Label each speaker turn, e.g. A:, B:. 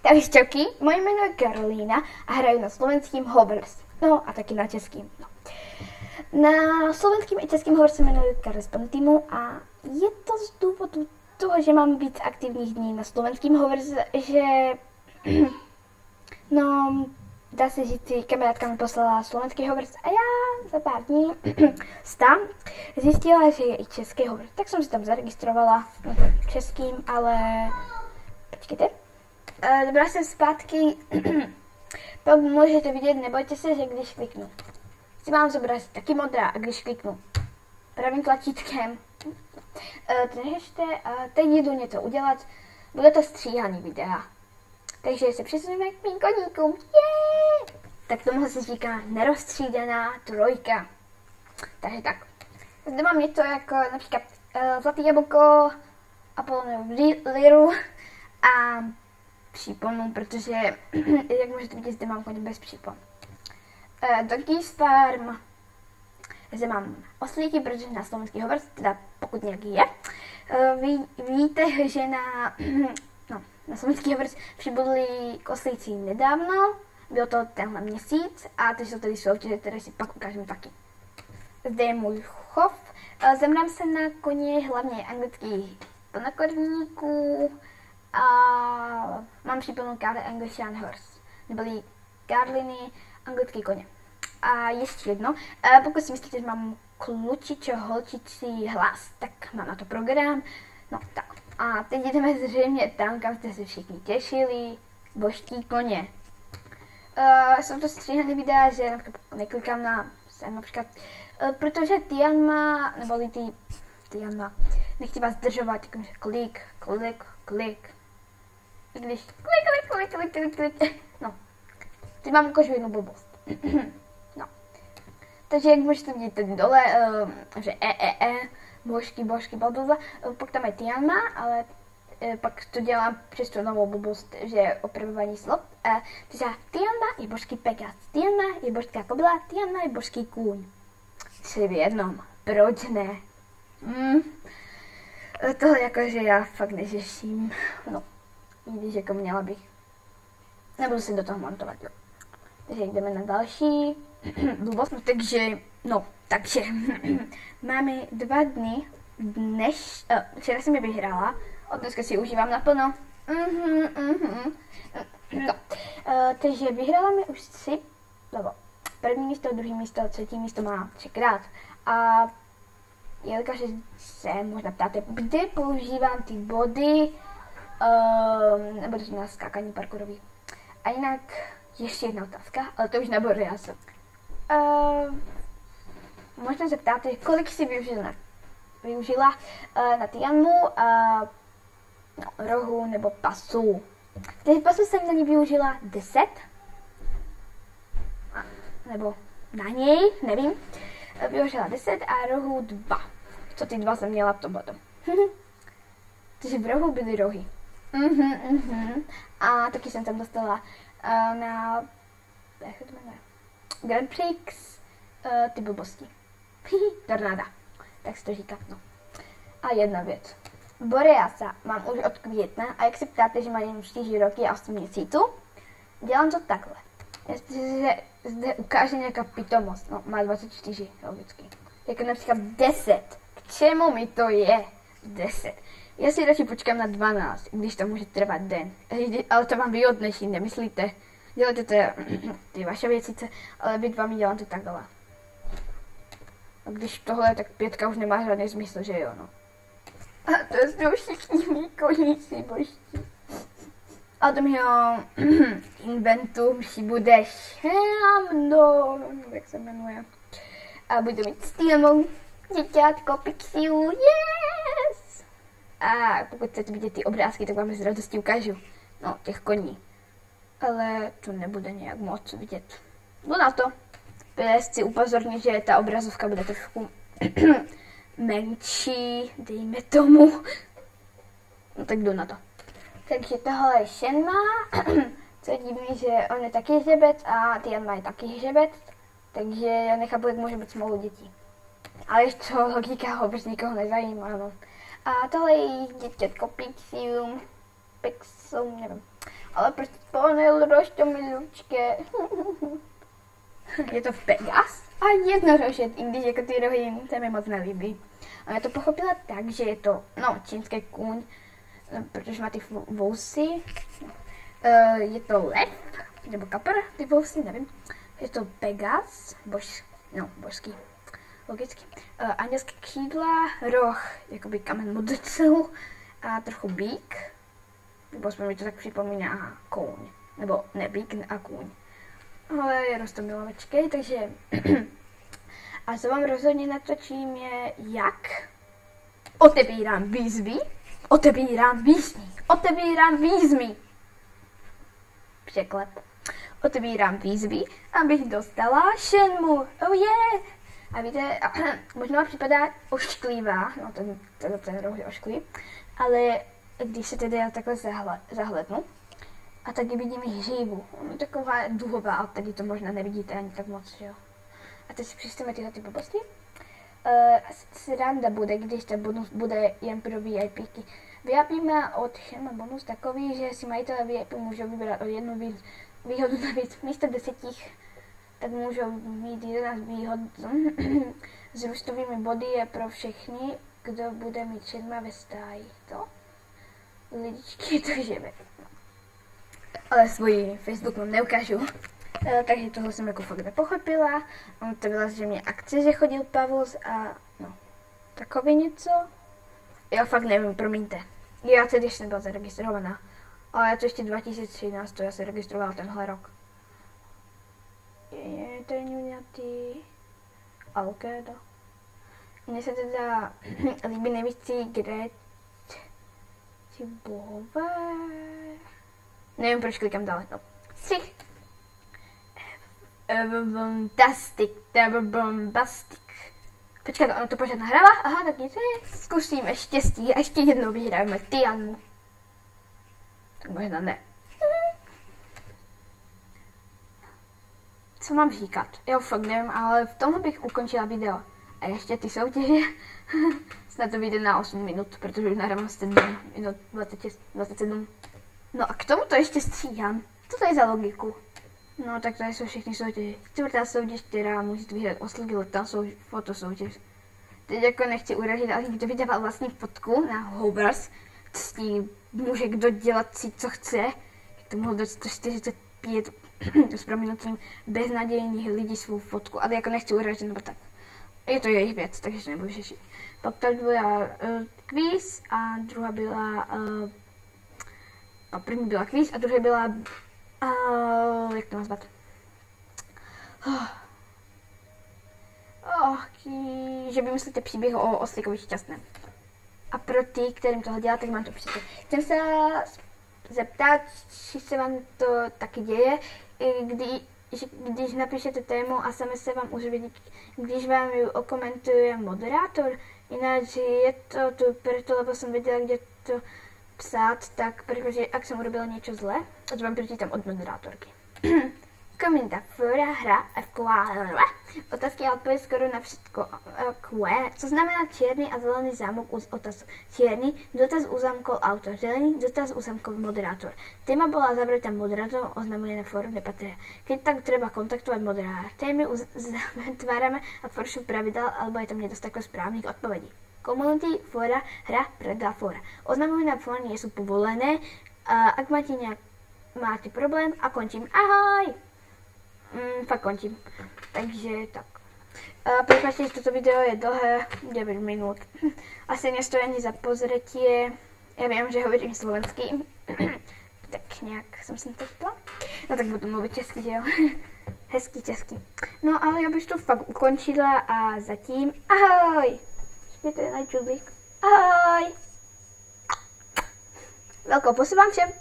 A: Takže čauky, moje jméno je Karolína a hraju na slovenským Hovers. No a taky na českým. No. Na slovenským i českým Hovers se jmenuji Korespondimu a je to z důvodu toho, že mám víc aktivních dní na slovenským Hovers, že no, dá se říct, kamarádka mi poslala slovenský Hovers a já za pár dní tam zjistila, že je i český Hovers. Tak jsem se tam zaregistrovala českým, ale počkejte. Dobrá jsem zpátky, pak můžete vidět, nebojte se, že když kliknu. Si mám zobrazit taky modrá a když kliknu pravým tlačítkem, držte, teď jdu něco udělat, bude to stříhaný videa. Takže se přesuneme k mým koníkům. Yeah! Tak tomu se říká nerozstřídaná trojka. Takže tak. Zde mám něco jako například zlatý jablko, Apollonovu liru a příponu, protože jak můžete vidět, zde mám koně bez přípon. Doggy's Farm. Zde mám oslíky, protože na slovenský Hovers, teda pokud nějaký je. Víte, že na slovenský Hovers přibudli oslíci nedávno, byl to tenhle měsíc a teď jsou tady soutěže, které si pak ukážeme taky. Zde je můj chov. Zemrám se na koně hlavně anglických plnokrvníků a mám příplnou Karle Anglican Horse, neboli Karliny anglické koně. A ještě jedno, pokud si myslíte, že mám klučičo holčičí hlas, tak mám na to program. No tak. A teď jdeme zřejmě tam, kam jste se všichni těšili, božský koně. Jsou to stříhané videa, že například neklikám na sem například, protože Tianma, neboli Tianma, nechci vás zdržovat, klik. I když klik. No. Teď mám jakož jednu blbost. No. Takže jak můžete vidět tady dole, že božky, blablabla, pak tam je Tianma, ale pak to dělám přes tu novou blbost, že opravování slov. Takže Tianma je božský Pegas, Tianma je božská kobila, Tianma je božský kůň. Tři v jednom. Proč ne? Tohle jakože já fakt neřeším. No, když jako měla bych. Nebudu si do toho montovat, jo. Takže jdeme na další blbost. Takže máme 2 dny. Včera jsem je vyhrála, od dneska si užívám naplno. No. Takže vyhrála mi už 3, nebo první místo, druhý místo, třetí místo má 3krát. A jelikož se možná ptáte, kde používám ty body, nebo to na skákání parkourový. A jinak ještě jedna otázka, ale to už nebude jasno. Možná se ptáte, kolik si využila na Tianmu, rohu nebo pasu. Těch pasů jsem na ní využila 10, nebo na něj, nevím. Využila 10 a rohu 2. Co ty 2 jsem měla v tom bodu. Takže v rohu byly rohy. A taky jsem tam dostala na jak se to jmenuje? Grand Prix ty blbosti. Tornáda. Tak se to říká, no. A jedna věc. Boreasa mám už od května a jak se ptáte, že má jen 4 roky a 8 měsíců, dělám to takhle. Jestliže zde ukáže nějaká pitomost, no má 24 logicky. Jako například 10. K čemu mi to je 10? Já si radši počkám na 12, když to může trvat den. Ale to vám vy od dnešní nemyslíte. Dělejte to ty vaše věcice, ale vy 2 mi dělám to takhle. A když tohle, tak 5 už nemá žádný smysl, že jo, no. A to jsou všichni mý koníci boží. A to mýho inventu si bude Shamdo, jak se jmenuje. A budu mít s Týmou děťátko Pixiu, yes! A pokud chcete vidět ty obrázky, tak vám s radostí ukážu. No, těch koní. Ale to nebude nějak moc vidět. Jdu na to. Chci upozornit, že ta obrazovka bude trošku menší, dejme tomu. No tak jdu na to. Takže tohle je Shenma, co je divný, že on je taky hřebec a Tianma je taky hřebec, takže já nechápu, jak může být smlouvu dětí. Ale ještě logika ho prostě nikoho nezajímá, no. A tohle je děťatko Pixium, nevím. ale prostě splnil roště milučké. Je to Pegas a jednorožec, i když jako ty rohy se mi moc nelíbí. A já to pochopila tak, že je to, no, čínský kůň, protože má ty vousy. Je to lev, nebo kapr, ty vousy, nevím. Je to Pegas, božský, logicky. Andělské křídla, roh, jakoby kamen mudrců a trochu bík. Nebo aspoň mi to tak připomíná kůň, nebo ne bík a kůň. Ale je rostomilovačkej, takže a co vám rozhodně natočím je jak otevírám výzvy. Překlep. Otevírám výzvy, abych dostala Shenmue. Oh yeah! A víte, možná připadá ošklivá, no ten roh je ošklivý, ale když se tedy takhle zahlednu, a tady vidím hřívu. No, taková duhová, ale tady to možná nevidíte ani tak moc, jo. A teď si přečteme tyhle ty blbosti. Sranda bude, když ten bonus bude jen pro VIPky. VIP má od Shenmue bonus takový, že si majitelé VIP můžou vybrat o jednu výhodu navíc. Místo 10, tak můžou mít 11 výhod. S růstovými body je pro všechny, kdo bude mít Shenmue ve stáji. To? Lidičky, to žebe. Ale svůj Facebook vám neukážu. Takže tohle jsem jako fakt nepochopila. To byla zřejmě akce, že chodil Pavus a no, takové něco. Já fakt nevím, promiňte. Já tedy ještě nebyla zaregistrovaná. Ale já to ještě 2013, to já se registrovala tenhle rok. Je to nějaký Alkéda. Mně se teda líbí nejvíc ty bohové. Nevím, proč klikám dále. No. Bombastic. Počkat, ono to pořád nahrává? Aha, tak nic. Zkusíme štěstí a ještě jednou vyhrajeme Tianu. Tak možná ne. Co mám říkat? Já fakt nevím, ale v tomhle bych ukončila video. A ještě ty soutěže. Snad to vyjde na 8 minut, protože už nahrávám 7 minut 27. No a k tomu to ještě stříhám. Co to je za logiku? No tak tady jsou všechny soutěže. Čtvrtá soutěž, která můžete vyhrát oslíky leta, fotosoutěž. Teď jako nechci urazit, ale kdo vydával vlastní fotku na Hogwarts, s tím může kdo dělat si co chce. Jak to mohlo do 145 s prominutím beznadějných lidí svou fotku, ale jako nechci urazit nebo tak. Je to jejich věc, takže nebudu řešit. Pak tady byla kvíz a druhá byla první byla kvíz a druhá byla jak to nazvat? Že vymyslíte příběh o oslíkovi šťastném. A pro ty, kterým tohle dělá, tak mám to přečítat. Chcem se zeptat, či se vám to taky děje, když napíšete tému a sami se vám už vidí, když vám ji okomentuje moderátor. Jinak je to tu proto, lebo jsem věděla, kde to psát, tak protože jak jsem urobila něco zle, to vám prečítam od moderátorky. Komentář, fora, hra, otázky a odpověď skoro na všetko. Co znamená černý a zelený zámok otaz? Černý, dotaz uzamkol autor, zelený, dotaz uzamkol moderátor. Téma bola zavretá moderátorom, oznamuje na fórum nepatria. Keď tak treba kontaktovať moderátora. Témy zatvárame a porušujú pravidel, alebo je tam nedostatok správnych odpovedí. Komunity, fóra, hra, predá fóra. Oznamujú na fórum, nie sú povolené. Ak máte problém a končím. Ahoj! Fakt končím. Takže tak. Prepačte, že toto video je dlhé, 9 minút. Asi nestojí ani za pozretie. Ja viem, že hovorím slovensky. Tak nějak jsem se to. No tak budu mluvit česky, že jo? Hezký česky. No ale já bych to fakt ukončila a zatím ahoj! Špěte na čudlík. Ahoj! Velkou pusu vám všem.